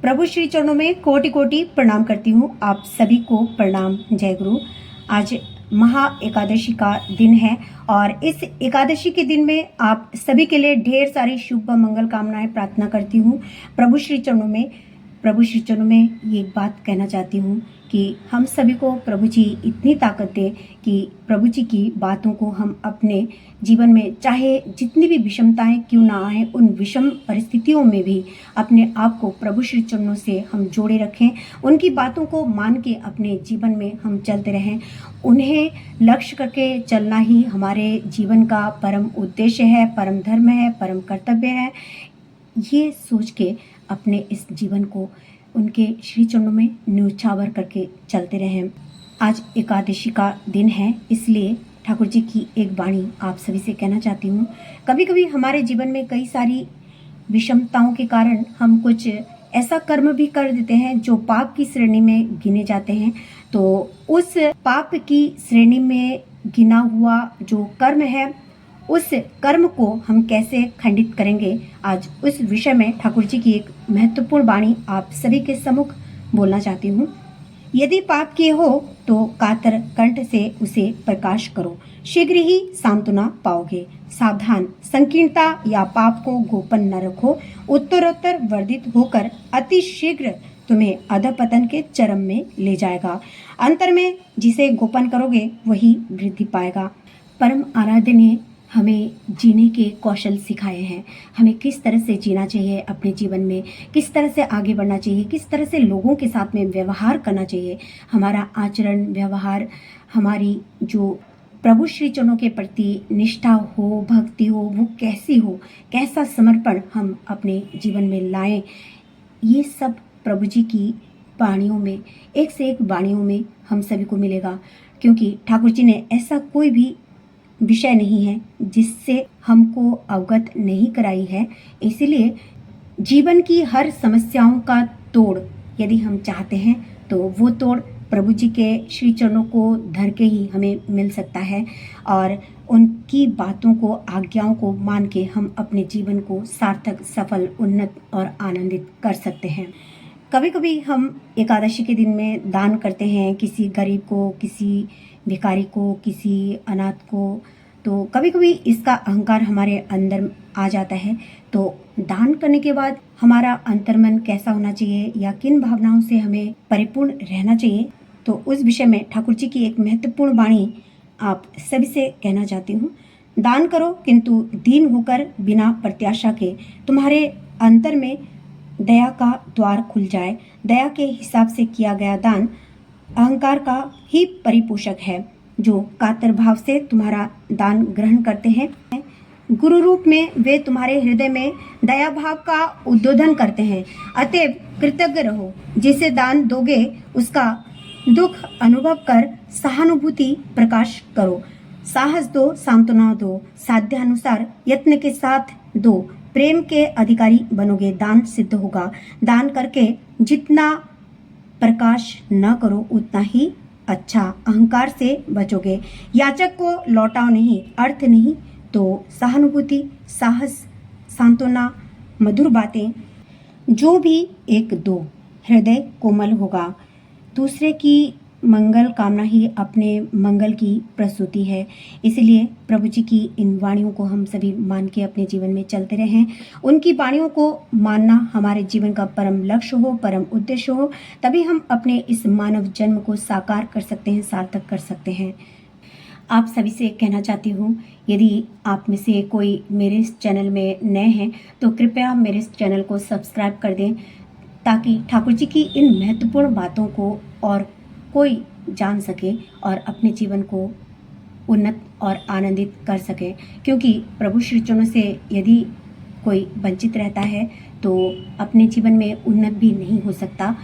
प्रभु श्री चरणों में कोटि कोटि प्रणाम करती हूँ। आप सभी को प्रणाम, जय गुरु। आज महा एकादशी का दिन है और इस एकादशी के दिन में आप सभी के लिए ढेर सारी शुभ व मंगल कामनाएं प्रार्थना करती हूँ। प्रभु श्री चरणों में ये बात कहना चाहती हूँ कि हम सभी को प्रभु जी इतनी ताकत दे कि प्रभु जी की बातों को हम अपने जीवन में, चाहे जितनी भी विषमताएं क्यों ना आए, उन विषम परिस्थितियों में भी अपने आप को प्रभु श्री चरणों से हम जोड़े रखें। उनकी बातों को मान के अपने जीवन में हम चलते रहें। उन्हें लक्ष्य करके चलना ही हमारे जीवन का परम उद्देश्य है, परम धर्म है, परम कर्तव्य है। ये सोच के अपने इस जीवन को उनके श्री चरणों में न्योछावर करके चलते रहें। आज एकादशी का दिन है, इसलिए ठाकुर जी की एक वाणी आप सभी से कहना चाहती हूँ। कभी कभी हमारे जीवन में कई सारी विषमताओं के कारण हम कुछ ऐसा कर्म भी कर देते हैं जो पाप की श्रेणी में गिने जाते हैं। तो उस पाप की श्रेणी में गिना हुआ जो कर्म है, उस कर्म को हम कैसे खंडित करेंगे, आज उस विषय में ठाकुर जी की एक महत्वपूर्ण वाणी आप सभी के सम्मुख बोलना चाहती हूँ। यदि पाप किए हो तो कातर कंठ से उसे प्रकाश करो, शीघ्र ही सांत्वना पाओगे। सावधान, संकीर्णता या पाप को गोपन न रखो, उत्तरोत्तर वर्धित होकर अति शीघ्र तुम्हें अधपतन के चरम में ले जाएगा। अंतर में जिसे गोपन करोगे वही वृद्धि पाएगा। परम आराध्य ने हमें जीने के कौशल सिखाए हैं। हमें किस तरह से जीना चाहिए अपने जीवन में, किस तरह से आगे बढ़ना चाहिए, किस तरह से लोगों के साथ में व्यवहार करना चाहिए। हमारा आचरण व्यवहार, हमारी जो प्रभु श्री चरणों के प्रति निष्ठा हो, भक्ति हो, वो कैसी हो, कैसा समर्पण हम अपने जीवन में लाएं, ये सब प्रभु जी की वाणियों में, एक से एक वाणियों में हम सभी को मिलेगा। क्योंकि ठाकुर जी ने ऐसा कोई भी विषय नहीं है जिससे हमको अवगत नहीं कराई है। इसीलिए जीवन की हर समस्याओं का तोड़ यदि हम चाहते हैं तो वो तोड़ प्रभु जी के श्री चरणों को धर के ही हमें मिल सकता है और उनकी बातों को, आज्ञाओं को मान के हम अपने जीवन को सार्थक, सफल, उन्नत और आनंदित कर सकते हैं। कभी कभी हम एकादशी के दिन में दान करते हैं, किसी गरीब को, किसी भिखारी को, किसी अनाथ को। तो कभी कभी इसका अहंकार हमारे अंदर आ जाता है। तो दान करने के बाद हमारा अंतर्मन कैसा होना चाहिए या किन भावनाओं से हमें परिपूर्ण रहना चाहिए, तो उस विषय में ठाकुर जी की एक महत्वपूर्ण वाणी आप सभी से कहना चाहती हूँ। दान करो किंतु दीन होकर, बिना प्रत्याशा के। तुम्हारे अंतर में दया का द्वार खुल जाए। दया के हिसाब से किया गया दान अहंकार का ही परिपोषक है, जो कातर भाव से तुम्हारा दान ग्रहण करते हैं। गुरु रूप में वे तुम्हारे हृदय में दया भाव का उद्बोधन करते हैं। अतएव कृतज्ञ रहो। जिसे दान दोगे उसका दुख अनुभव कर सहानुभूति प्रकाश करो। साहस दो, सांत्वना दो, साध्यानुसार यत्न के साथ दो। प्रेम के अधिकारी बनोगे, दान सिद्ध होगा। दान करके जितना प्रकाश न करो उतना ही अच्छा। अहंकार से बचोगे। याचक को लौटाओ नहीं, अर्थ नहीं तो सहानुभूति, साहस, सांत्वना, मधुर बातें जो भी एक दो, हृदय कोमल होगा। दूसरे की मंगल कामना ही अपने मंगल की प्रसूति है। इसलिए प्रभु जी की इन वाणियों को हम सभी मान के अपने जीवन में चलते रहें। उनकी वाणियों को मानना हमारे जीवन का परम लक्ष्य हो, परम उद्देश्य हो, तभी हम अपने इस मानव जन्म को साकार कर सकते हैं, सार्थक कर सकते हैं। आप सभी से कहना चाहती हूँ, यदि आप में से कोई मेरे इस चैनल में नए हैं तो कृपया मेरे इस चैनल को सब्सक्राइब कर दें, ताकि ठाकुर जी की इन महत्वपूर्ण बातों को और कोई जान सके और अपने जीवन को उन्नत और आनंदित कर सके। क्योंकि प्रभु श्री चरणों से यदि कोई वंचित रहता है तो अपने जीवन में उन्नत भी नहीं हो सकता।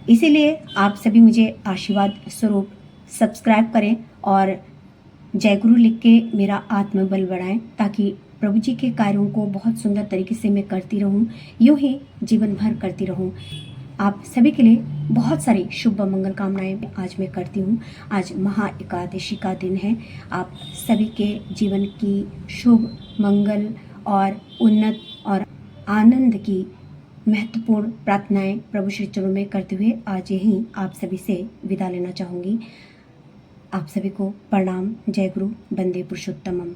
इसीलिए आप सभी मुझे आशीर्वाद स्वरूप सब्सक्राइब करें और जय गुरु लिख के मेरा आत्मबल बढ़ाएं, ताकि प्रभु जी के कार्यों को बहुत सुंदर तरीके से मैं करती रहूं, यूं ही जीवन भर करती रहूं। आप सभी के लिए बहुत सारी शुभ मंगल कामनाएं आज मैं करती हूँ। आज महा एकादशी का दिन है। आप सभी के जीवन की शुभ, मंगल और उन्नत और आनंद की महत्वपूर्ण प्रार्थनाएं प्रभु श्री चरणों में करते हुए आज यहीं आप सभी से विदा लेना चाहूँगी। आप सभी को प्रणाम। जय गुरु। वंदे पुरुषोत्तमम।